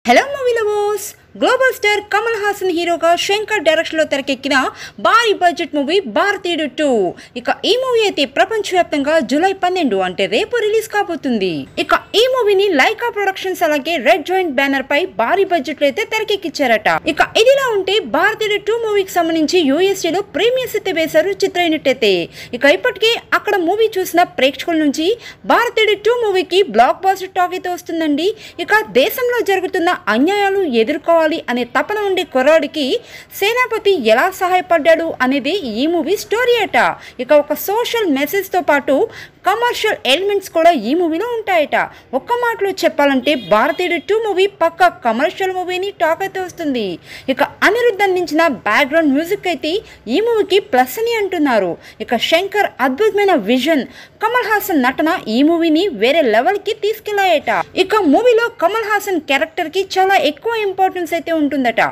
Hello movie lovers. Global star Kamal Haasan హీరోగా శంకర్ డైరెక్షన్లో తెరకెక్కిన భారీ బడ్జెట్ మూవీ భారతీయుడు 2. ఇక ఈ మూవీ అయితే ప్రపంచవ్యాప్తంగా జూలై 12 అంటే రేపు రిలీజ్ కాబోతుంది. ఇక ఈ మూవీని లైకా ప్రొడక్షన్స్ అలాగే రెడ్ జాయింట్ బ్యానర్ పై భారీ బడ్జెట్ లో అయితే తెరకెక్కించారట. ఇక ఇదిలా ఉంటే భారతీయుడు 2 మూవీకి సంబంధించి USA లో ప్రీమియర్స్ అయితే వేశారు చిత్ర యూనిట్ అయితే. ఇక ఇప్పటికే అక్కడ మూవీ చూసిన ప్రేక్షకుల నుంచి భారతీయుడు 2 మూవీకి బ్లాక్ బాస్టర్ టాక్ అయితే వస్తుందండి. ఇక దేశంలో జరుగుతున్న అన్యాయాలు ఎదుర్కోవాలి అనే తపన ఉండే కుర్రాడికి సేనాపతి ఎలా సహాయపడ్డాడు అనేది ఈ మూవీ స్టోరీ అట. ఇక ఒక సోషల్ మెసేజ్ తో పాటు కమర్షియల్ ఎలిమెంట్స్ కూడా ఈ మూవీలో ఉంటాయట. ఒక్క మాటలో చెప్పాలంటే భారతీయుడు 2 మూవీ పక్కా కమర్షియల్ మూవీని టాక్ అయితే వస్తుంది. ఇక అనిరుద్ధ్ అందించిన బ్యాక్గ్రౌండ్ మ్యూజిక్ అయితే ఈ మూవీకి ప్లస్ అని అంటున్నారు. ఇక శంకర్ అద్భుతమైన విజన్, కమల్ హాసన్ నటన ఈ మూవీని వేరే లెవెల్ కి తీసుకెళ్లాయట. ఇక మూవీలో కమల్ హాసన్ క్యారెక్టర్ కి చాలా ఎక్కువ ఇంపార్టెన్స్ అయితే ఉంటుందట.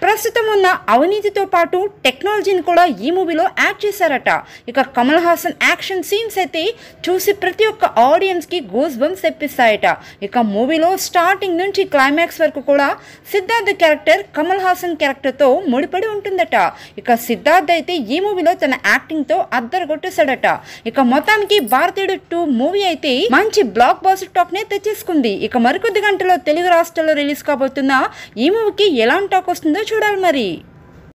ప్రస్తుతం ఉన్న అవినీతితో పాటు టెక్నాలజీని కూడా ఈ మూవీలో యాడ్ చేశారట. ఇక కమల్ హాసన్ యాక్షన్ సీన్స్ అయితే చూసి ప్రతి ఒక్క ఆడియన్స్ కి గూస్ బంప్స్ తెప్పిస్తాయట. ఇక మూవీలో స్టార్టింగ్ నుంచి క్లైమాక్స్ వరకు కూడా సిద్ధార్థ్ క్యారెక్టర్ కమల్ హాసన్ క్యారెక్టర్ తో ముడిపడి ఉంటుందట. ఇక సిద్ధార్థ్ అయితే ఈ మూవీలో తన యాక్టింగ్ తో అద్దరగొట్టేశాడట. ఇక మొత్తానికి భారతీయుడు 2 మూవీ అయితే మంచి బ్లాక్ బాస్టర్ టాక్ నే తెచ్చేసుకుంది. ఇక మరికొద్ది గంటలో తెలుగు రాష్ట్రాల్లో రిలీజ్ కాబోతున్న ఈ మూవీకి ఎలాంటి టాక్ వస్తుందో చూడాలి మరి.